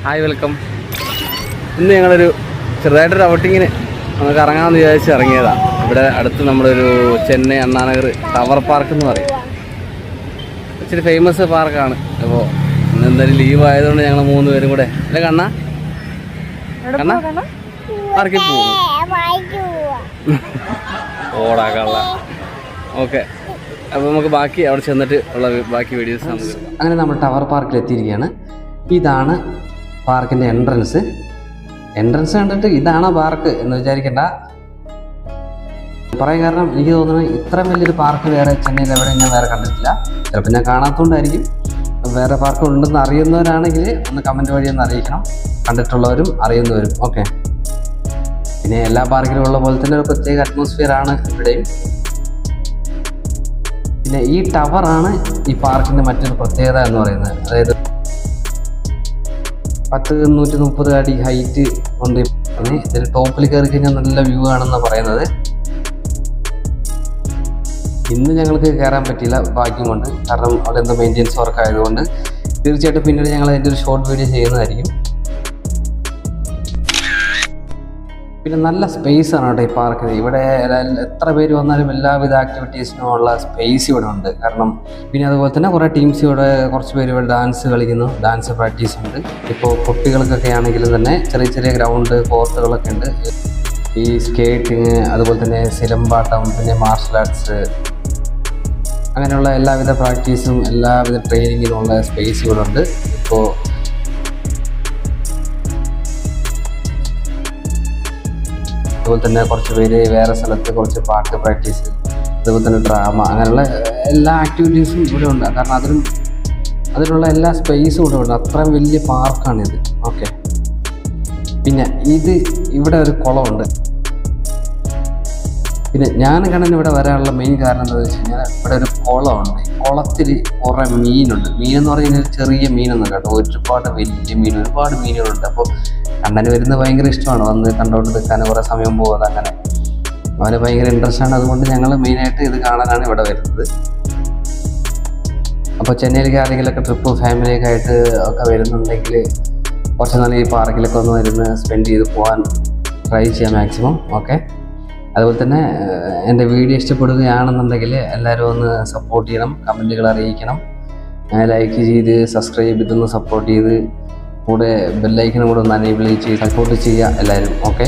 Hi welcome. ഇന്ന് ഞങ്ങളൊരു ചെറുതായിട്ടൊരു ഔട്ടിങ്ങിന് നമുക്ക് ഇറങ്ങാമെന്ന് വിചാരിച്ച് ഇറങ്ങിയതാണ്. ഇവിടെ അടുത്ത് നമ്മളൊരു ചെന്നൈ അണ്ണാനഗർ ടവർ പാർക്ക് എന്ന് പറയും. ഇച്ചിരി ഫേമസ് പാർക്കാണ്. അപ്പോൾ ഇന്ന് എന്തായാലും ലീവ് ആയതുകൊണ്ട് ഞങ്ങൾ 3 പേരും കൂടെ അല്ലേ കണ്ണ പാർക്കിൽ പോകും. ഓടാക്കള്ള ഓക്കെ. അപ്പോൾ നമുക്ക് ബാക്കി അവിടെ ചെന്നിട്ട് ഉള്ള ബാക്കി വീഡിയോസ് നമുക്ക് അങ്ങനെ നമ്മൾ ടവർ പാർക്കിൽ എത്തിയിരിക്കുകയാണ്. ഇതാണ് പാർക്കിൻ്റെ എൻട്രൻസ് കണ്ടിട്ട് ഇതാണ് പാർക്ക് എന്ന് വിചാരിക്കേണ്ട. പറയാൻ കാരണം എനിക്ക് തോന്നുന്നത് ഇത്രയും വലിയൊരു പാർക്ക് വേറെ ചെന്നൈയിൽ എവിടെ ഞാൻ വേറെ കണ്ടിട്ടില്ല. ചിലപ്പോൾ ഞാൻ കാണാത്തതുകൊണ്ടായിരിക്കും. വേറെ പാർക്ക് ഉണ്ടെന്ന് അറിയുന്നവരാണെങ്കിൽ ഒന്ന് കമൻറ്റ് വഴി ഒന്ന് അറിയിക്കണം, കണ്ടിട്ടുള്ളവരും അറിയുന്നവരും. ഓക്കെ. പിന്നെ എല്ലാ പാർക്കിലും ഉള്ള പോലെ തന്നെ ഒരു പ്രത്യേക അറ്റ്മോസ്ഫിയറാണ് ഇവിടെയും. പിന്നെ ഈ ടവറാണ് ഈ പാർക്കിൻ്റെ മറ്റൊരു പ്രത്യേകത എന്ന് പറയുന്നത്. അതായത് 130 അടി ഹൈറ്റ് ഉണ്ട്. ഇതിൽ ടോപ്പിൽ കയറി കഴിഞ്ഞാൽ നല്ല വ്യൂ ആണെന്നാണ് പറയുന്നത്. ഇന്ന് ഞങ്ങൾക്ക് കയറാൻ പറ്റിയില്ല ഭാഗ്യം കൊണ്ട്, കാരണം അവിടെ എന്തോ മെയിൻ്റെനൻസ് വർക്ക് ആയതുകൊണ്ട്. തീർച്ചയായിട്ടും പിന്നീട് ഞങ്ങൾ അതിൻ്റെ ഒരു ഷോർട്ട് വീഡിയോ ചെയ്യുന്നതായിരിക്കും. പിന്നെ നല്ല സ്പേസ് ആണ് കേട്ടോ ഈ പാർക്കിൽ. ഇവിടെ എത്ര പേര് വന്നാലും എല്ലാവിധ ആക്ടിവിറ്റീസിനും ഉള്ള സ്പേസ് ഇവിടെ ഉണ്ട്. കാരണം പിന്നെ അതുപോലെ തന്നെ കുറേ ടീംസ് ഇവിടെ, കുറച്ച് പേര് ഇവിടെ ഡാൻസ് കളിക്കുന്നു, ഡാൻസ് പ്രാക്ടീസ് ഉണ്ട്. ഇപ്പോൾ കുട്ടികൾക്കൊക്കെ ആണെങ്കിലും തന്നെ ചെറിയ ചെറിയ ഗ്രൗണ്ട് കോർട്ടുകളൊക്കെ ഉണ്ട്. ഈ സ്കേറ്റിങ്, അതുപോലെ തന്നെ സിലമ്പാട്ടം, പിന്നെ മാർഷൽ ആർട്സ്, അങ്ങനെയുള്ള എല്ലാവിധ പ്രാക്ടീസും എല്ലാവിധ ട്രെയിനിങ്ങിനുള്ള സ്പേസ് ഇവിടെ ഉണ്ട്. ഇപ്പോൾ അതുപോലെ തന്നെ കുറച്ച് പേര് വേറെ സ്ഥലത്ത് കുറച്ച് പാട്ട് പ്രാക്ടീസ്, അതുപോലെ തന്നെ ഡ്രാമ, അങ്ങനെയുള്ള എല്ലാ ആക്ടിവിറ്റീസും ഇവിടെ ഉണ്ട്. കാരണം അതിനുള്ള എല്ലാ സ്പേസും ഇവിടെ ഉണ്ട്. അത്രയും വലിയ പാർക്കാണിത്. ഓക്കെ. പിന്നെ ഇവിടെ ഒരു കുളമുണ്ട്. പിന്നെ ഞാൻ ഇവിടെ വരാനുള്ള മെയിൻ കാരണം എന്താണെന്ന് വെച്ച് കഴിഞ്ഞാൽ ഇവിടെ ഒരു കുളമുണ്ട്. കുളത്തിൽ കുറേ മീനുണ്ട്. മീനെന്ന് പറഞ്ഞാൽ ചെറിയ മീനൊന്നും കേട്ടോ, ഒരുപാട് വലിയ ഒരുപാട് മീനുകളുണ്ട്. അപ്പോൾ കണ്ണന് വരുന്നത് ഭയങ്കര ഇഷ്ടമാണ്. വന്ന് കണ്ടോണ്ട് നിൽക്കാൻ കുറേ സമയം പോകാതെ അങ്ങനെ അവന് ഭയങ്കര ഇൻട്രസ്റ്റാണ്. അതുകൊണ്ട് ഞങ്ങൾ മെയിനായിട്ട് ഇത് കാണാനാണ് ഇവിടെ വരുന്നത്. അപ്പോൾ ചെന്നൈയിലേക്ക് ആരെങ്കിലുമൊക്കെ ട്രിപ്പ് ഫാമിലിയൊക്കെ ആയിട്ട് ഒക്കെ വരുന്നുണ്ടെങ്കിൽ കുറച്ച് നാൾ ഈ പാർക്കിലൊക്കെ ഒന്ന് വരുന്ന് സ്പെൻഡ് ചെയ്ത് പോകാൻ ട്രൈ ചെയ്യാം മാക്സിമം. ഓക്കെ. അതുപോലെ തന്നെ എൻ്റെ വീഡിയോ ഇഷ്ടപ്പെടുകയാണെന്നുണ്ടെങ്കിൽ എല്ലാവരും ഒന്ന് സപ്പോർട്ട് ചെയ്യണം, കമൻറ്റുകൾ അറിയിക്കണം, ലൈക്ക് ചെയ്ത് സബ്സ്ക്രൈബ് ചെയ്തൊന്ന് സപ്പോർട്ട് ചെയ്ത് കൂടെ ബെല്ലൈക്കനും കൂടെ ഒന്ന് എനേബിൾ ചെയ്ത് സപ്പോർട്ട് ചെയ്യുക എല്ലാവരും. ഓക്കെ.